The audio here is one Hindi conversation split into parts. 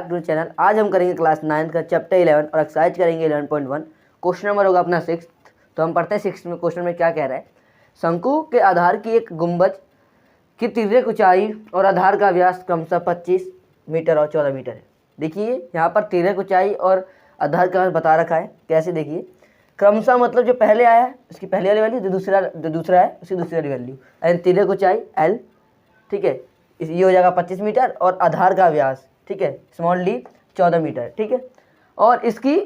Back to channel. आज हम करेंगे क्लास 9 का चैप्टर 11 और एक्सरसाइज करेंगे 11.1। क्वेश्चन नंबर होगा अपना 6। तो हम पढ़ते हैं 6 में। क्वेश्चन में क्या कह रहा है, शंकु के आधार की एक गुंबज की तिर्यक ऊंचाई और आधार का व्यास क्रमशः 25 मीटर और 14 मीटर है। देखिए यहाँ पर तिर्यक ऊंचाई और आधार का व्यास बता रखा है। कैसे देखिए, क्रमशः मतलब जो पहले आया है उसकी पहले वाली वैल्यू, जो दूसरा है उसकी दूसरी वाली वैल्यू, एंड तिर्यक ऊंचाई एल, ठीक है, ये हो जाएगा 25 मीटर और आधार का व्यास, ठीक है, स्मॉल डी 14 मीटर, ठीक है। और इसकी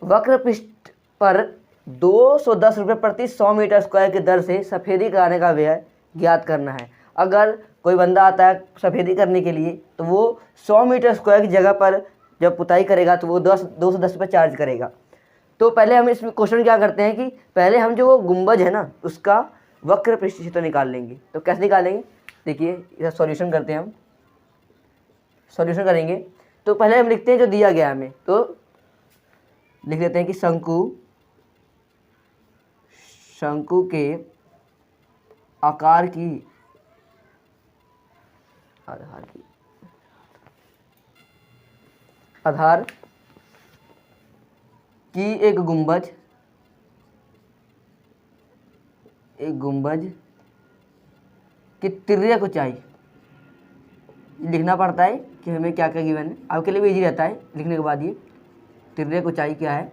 वक्र पृष्ठ पर 210 रुपये प्रति 100 मीटर स्क्वायर की दर से सफ़ेदी कराने का व्यय ज्ञात करना है। अगर कोई बंदा आता है सफ़ेदी करने के लिए तो वो 100 मीटर स्क्वायर की जगह पर जब पुताई करेगा तो वो 210 रुपये चार्ज करेगा। तो पहले हम इसमें क्वेश्चन क्या करते हैं कि पहले हम जो गुंबज है ना उसका वक्र पृष्ठ क्षेत्र निकाल लेंगे। तो कैसे निकालेंगे, देखिए इसका सॉल्यूशन करते हैं। हम सॉल्यूशन करेंगे तो पहले हम लिखते हैं जो दिया गया हमें, तो लिख लेते हैं कि शंकु के आकार की आधार की एक गुंबज की तिर्यक ऊंचाई, लिखना पड़ता है कि हमें क्या क्या गिवन है, आपके लिए भी इजी रहता है लिखने के बाद। ये तिर्यक ऊंचाई क्या है,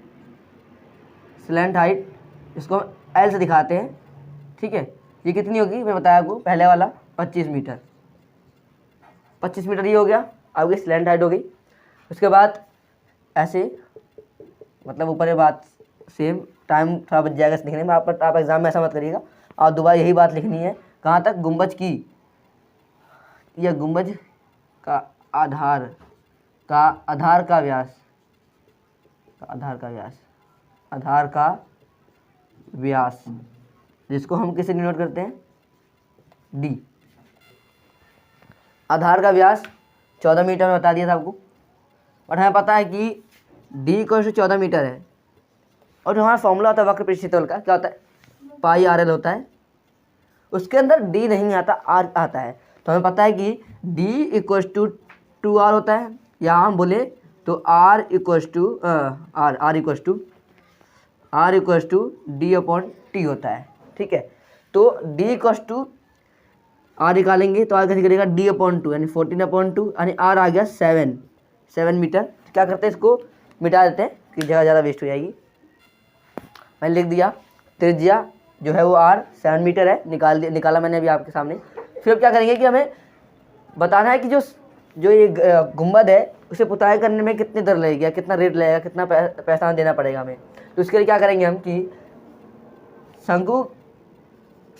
स्लैंट हाइट, इसको हम एल से दिखाते हैं, ठीक है। ये कितनी होगी मैं बताया आपको, पहले वाला 25 मीटर, 25 मीटर ये हो गया, आपकी स्लैंट हाइट हो गई। उसके बाद ऐसे मतलब ऊपर ये बात सेम, टाइम थोड़ा बच जाएगा लिखने में, आप एग्जाम में ऐसा मत करिएगा, और दोबारा यही बात लिखनी है। कहाँ तक, गुंबज की या गुंबज का आधार का व्यास, जिसको हम किसे डिनोट करते हैं, डी। आधार का व्यास 14 मीटर में बता दिया था आपको, और हमें पता है कि डी को 14 मीटर है। और जो हमारा फॉर्मूला होता है वक्र पृष्ठ क्षेत्रफल का, क्या होता है, पाई आर एल होता है। उसके अंदर डी नहीं आता, आर आता है। तो हमें पता है कि d इक्वल टू 2r होता है, या हम बोले तो r equal to D upon T होता है, ठीक है। तो d इक्वल टू r निकालेंगे तो आगे करेगा d अपॉन 2 यानी 14/2, यानी r आ गया 7 मीटर। क्या करते हैं, इसको मिटा देते हैं कि जगह ज़्यादा वेस्ट हो जाएगी। मैंने लिख दिया त्रिज्या जो है वो r 7 मीटर है, निकाला मैंने अभी आपके सामने। फिर अब क्या करेंगे कि हमें बताना है कि जो ये गुंबद है उसे पुताई करने में कितनी दर लगेगी, कितना रेट लगेगा, कितना पैसा देना पड़ेगा हमें। तो इसके लिए क्या करेंगे हम कि शंकु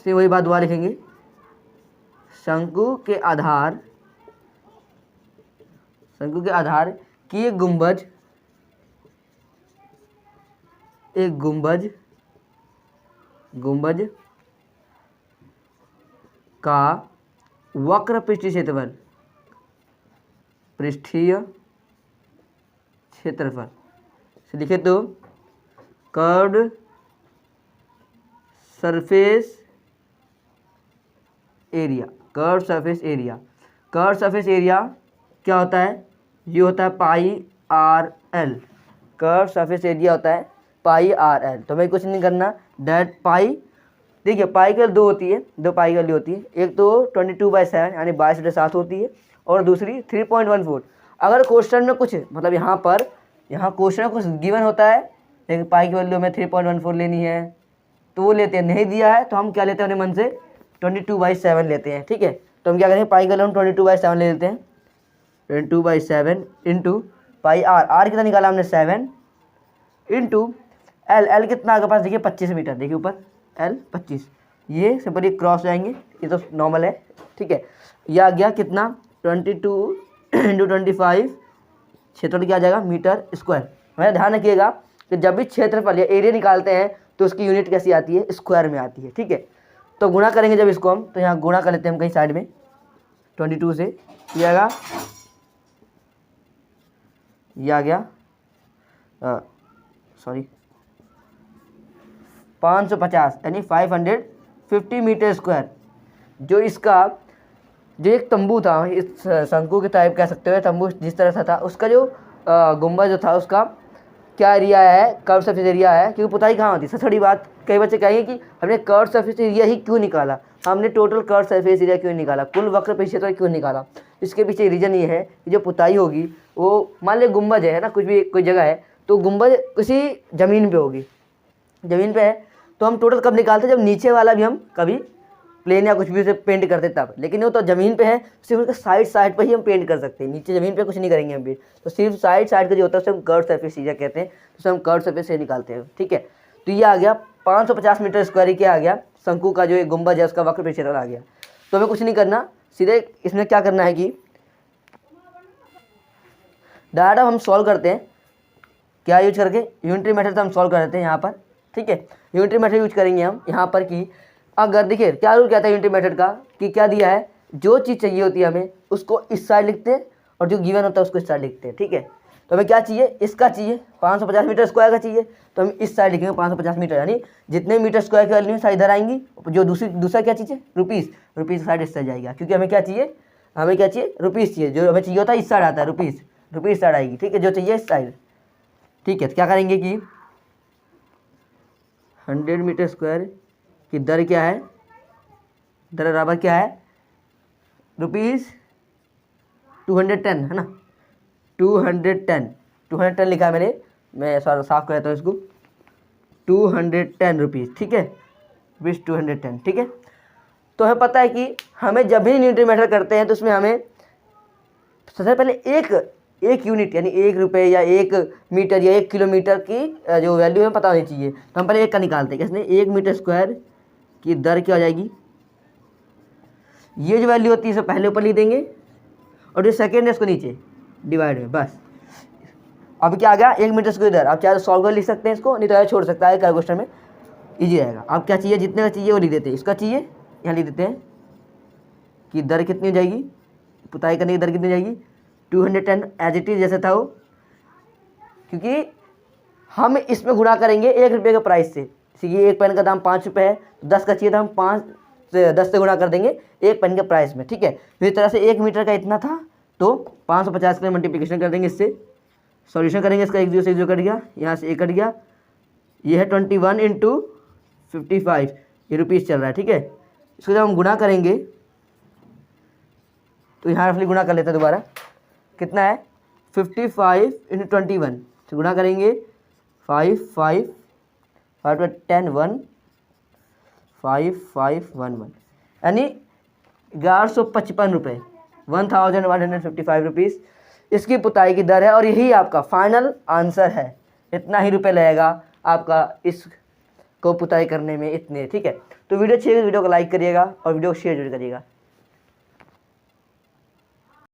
से वही बात दोबारा लिखेंगे, शंकु के आधार की एक गुंबज का वक्र पृष्ठीय क्षेत्रफल से लिखे तो कर्व्ड सरफेस एरिया क्या होता है, ये होता है pi r l. Curve surface area होता है पाई आर एल। तो हमें कुछ नहीं करना, डेट पाई, देखिए पाई की वैल्यू 2 होती है, 2 पाई की वैल्यू होती है। एक तो 22/7 यानी 22/7 होती है, और दूसरी 3.14। अगर क्वेश्चन में कुछ मतलब यहाँ क्वेश्चन में कुछ गिवन होता है लेकिन पाई की वैल्यू हमें 3.14 लेनी है तो वो लेते हैं, नहीं दिया है तो हम क्या लेते हैं अपने मन से 22/7 लेते हैं, ठीक है। तो हम क्या करेंगे, पाई की वैल्यू हम 22/7 ले लेते हैं, 22/7 इंटू पाई आर कितना निकाला हमने 7 इंटू एल कितना आपके पास, देखिए 25 मीटर, देखिए ऊपर एल 25, ये सिंपली क्रॉस जाएंगे, ये तो नॉर्मल है, ठीक है। यह आ गया कितना 22 इंटू 25, क्षेत्रफल क्या आ जाएगा, मीटर स्क्वायर। मैं ध्यान रखिएगा कि जब भी क्षेत्रफल या एरिया निकालते हैं तो उसकी यूनिट कैसी आती है, स्क्वायर में आती है, ठीक है। तो गुणा करेंगे जब इसको हम, तो यहाँ गुणा कर लेते हैं हम कहीं साइड में 22 से, ये आ गया 550 यानी 550 मीटर स्क्वायर, जो इसका जो एक तंबू था, इस शंकु के टाइप कह सकते हो, तंबू जिस तरह से था, उसका जो गुंबद जो था उसका क्या एरिया है, कर्व सरफेस एरिया है, क्योंकि पुताई कहाँ होती है। सबसे बड़ी बात कई बच्चे कहेंगे कि हमने कर्व सरफेस एरिया ही क्यों निकाला, हमने टोटल कर्व सरफेस एरिया क्यों निकाला, कुल वक्र परिक्षेत्र क्यों निकाला। इसके पीछे रीज़न ये है कि जो पुताई होगी वो, मान लीजिए गुंबद है ना, कुछ भी कोई जगह है, तो गुंबद किसी ज़मीन पे होगी, ज़मीन पे है तो हम टोटल कब निकालते हैं, जब नीचे वाला भी हम कभी प्लेन या कुछ भी उसे पेंट करते तब। लेकिन वो तो ज़मीन पे है, सिर्फ उसके साइड पर ही हम पेंट कर सकते हैं, नीचे ज़मीन पे कुछ नहीं करेंगे हम पेंट। तो सिर्फ साइड का जो होता है उसे हम कर्व सरफेस एरिया कहते हैं, उसे हम कर्व सरफेस से निकालते हैं। ठीक है, तो ये आ गया 550 मीटर स्क्वायर, क्या आ गया, शंकु का जो एक गुंबद है उसका वक्र परिक्षेत्र आ गया। तो हमें कुछ नहीं करना, सीधे इसमें क्या करना है कि डायरेक्ट हम सॉल्व करते हैं, क्या यूज करके, यूनिटरी मेथड से हम सॉल्व कर देते हैं यहाँ पर। ठीक है, यूनिटरी मेथड यूज करेंगे हम यहाँ पर कि अगर देखिए क्या रूल कहता है यूनिटरी मेथड का, कि क्या दिया है, जो चीज़ चाहिए होती है हमें उसको इस साइड लिखते हैं और जो गिवन होता है उसको इस साइड लिखते हैं। ठीक है, तो हमें क्या चाहिए, इसका चाहिए 550 मीटर स्क्वायर का चाहिए, तो हम इस साइड लिखेंगे 550 मीटर, यानी जितने मीटर स्क्वायर की वैल्यू साइड इधर आएंगी, जो दूसरा क्या चीज़ है, रुपीज़ साइड इस साइड जाएगा, क्योंकि हमें क्या चाहिए, रुपीज़ चाहिए, जो हमें चाहिए होता है इस साइड आता है, रुपीज़ साइड आएगी। ठीक है, जो चाहिए इस साइड। ठीक है, तो क्या करेंगे कि 100 मीटर स्क्वायर की दर क्या है, दर बराबर क्या है, ₹210 है ना, 210 लिखा है मैंने, मैं साफ कर देता हूँ इसको, 210 रुपीज़। ठीक है, ₹210। ठीक है, तो हमें पता है कि हमें जब भी न्यूटन मेथड करते हैं तो उसमें हमें सबसे पहले एक यूनिट यानी 1 रुपये या 1 मीटर या 1 किलोमीटर की जो वैल्यू है पता होनी चाहिए। तो हम पहले एक का निकालते हैं, कैसे, 1 मीटर स्क्वायर की दर क्या हो जाएगी, ये जो वैल्यू होती है इसे पहले ऊपर लिख देंगे और जो सेकेंड है इसको नीचे डिवाइड में, बस। अब क्या आ गया, 1 मीटर स्क्वायर दर। आप चाहे तो सॉल्व कर लिख सकते हैं इसको, नहीं तो ऐसे छोड़ सकता है, क्वेश्चन में ईजी आएगा। आप क्या चाहिए, जितने का चाहिए वो लिख देते हैं, इसका चाहिए यहाँ लिख देते हैं कि दर कितनी हो जाएगी, पुताई करने की दर कितनी हो जाएगी, 210 एज इट इज जैसे था वो, क्योंकि हम इसमें गुणा करेंगे 1 रुपये के प्राइस से। ये एक पेन का दाम 5 रुपये है, तो 10 का चाहिए था, हम 10 से गुणा कर देंगे एक पेन के प्राइस में। ठीक है, तो इस तरह से 1 मीटर का इतना था, तो 550 का मल्टीप्लिकेशन कर देंगे, इससे सॉल्यूशन करेंगे, इसका 1 0 से 1 0 कट गया, यहाँ से 1 कट गया, ये है 21 × 55, ये रुपीज़ चल रहा है। ठीक है, इसको जब हम गुणा करेंगे तो यहाँ रफली गुणा कर लेते हैं दोबारा, कितना है, 55 × 21 से गुणा करेंगे, 5 5 5 10 1 5 5 1 1, यानी 1155 रुपये, 1155 रुपीज़ इसकी पुताई की दर है। और यही आपका फाइनल आंसर है, इतना ही रुपये लगेगा आपका इस को पुताई करने में, इतने। ठीक है, तो वीडियो अच्छी है, वीडियो को लाइक करिएगा और वीडियो को शेयर जरूर करिएगा।